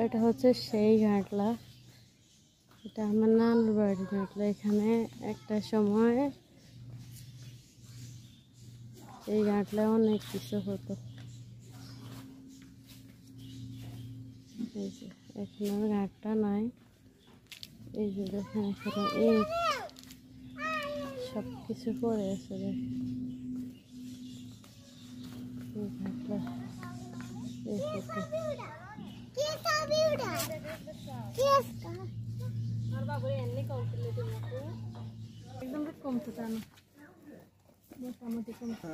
এটা হচ্ছে সেই ঘাটলা, এটা আমার নানুর বাড়ির ঘাটলা। এখানে একটা সময় এই ঘাটলে অনেক কিছু হতো। এই যে এখন আর ঘাটটা নাই। এই যে দেখেন এখানে ইট সব কিছু পড়ে আছে। দেখেন এই ঘাটলা এই হতো। একদম কমতে চান মোটামুটি কমতে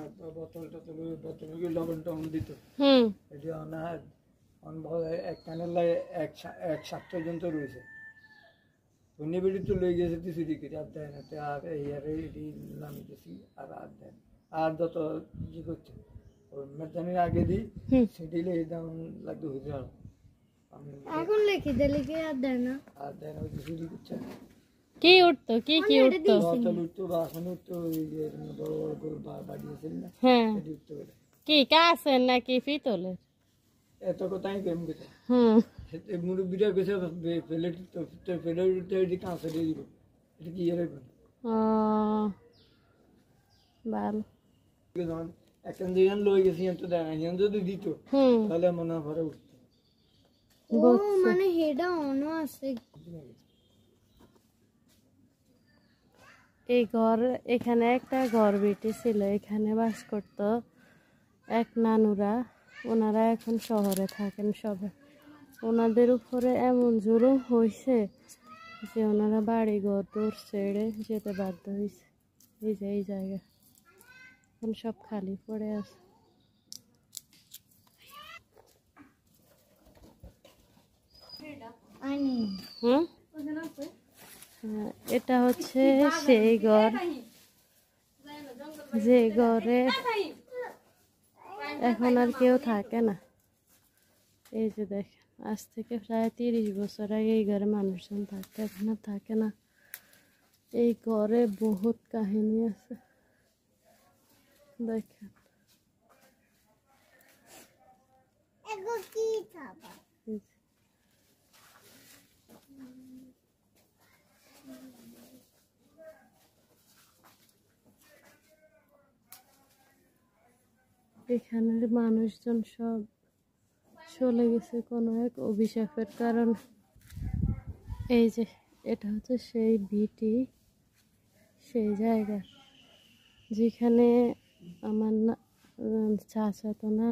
লবণ টবণ দিত। এটি এক কানের লাগে এক 7 পর্যন্ত রয়েছে। ধনী বেড়ি তো লই গেছে তুই চুরি করে আর দেয় না। আর এই আর এটি নামি গেছি আর দেন আর যত ই করছে মেজানির আগে দিই সেটি লেগে দাম লাগতো হয়ে যাও। এখন লিখি দিলে কি আর দেয় না? আর দেয় না, ওই চুরি করছে। কি উঠতো কি উঠতো? বোতল উঠতো, বাসন উঠতো, বড় বড় করে বাড়িয়েছিল না, সেটি উঠতে পারে। কি কাছের নাকি পিতলের? এত কথাই কেমন গেছে। মুরব্বীরা গেছে ফেলে উঠতে এটি কাঁচা দিয়ে দিব। এটা কি এর এখন যেখান লই গেছি তো দেয় না, যদি দিত তাহলে মনে হয় উঠতো। মানে হেডা অনো আছে। এই ঘর, এখানে একটা ঘর বেটি ছিল, এখানে বাস করত এক নানুরা। ওনারা এখন শহরে থাকেন সবাই। ওনাদের উপরে এমন জুলুম হয়েছে যে ওনারা বাড়ি ঘর দূর ছেড়ে যেতে বাধ্য হয়েছে। এই যে এই জায়গা এখন সব খালি পড়ে আছে। এটা হচ্ছে সেই ঘর যে ঘরে এখন আর কেউ থাকে না। এই যে দেখেন আজ থেকে প্রায় 30 বছর আগে এই ঘরে মানুষজন থাকতো, এখন আর থাকে না। এই ঘরে বহুত কাহিনী আছে দেখেন। এখানের মানুষজন সব চলে গেছে কোনো এক অভিশাপের কারণে। এই যে এটা হচ্ছে সেই ভিটি, সেই জায়গা যেখানে আমার চাচা তো না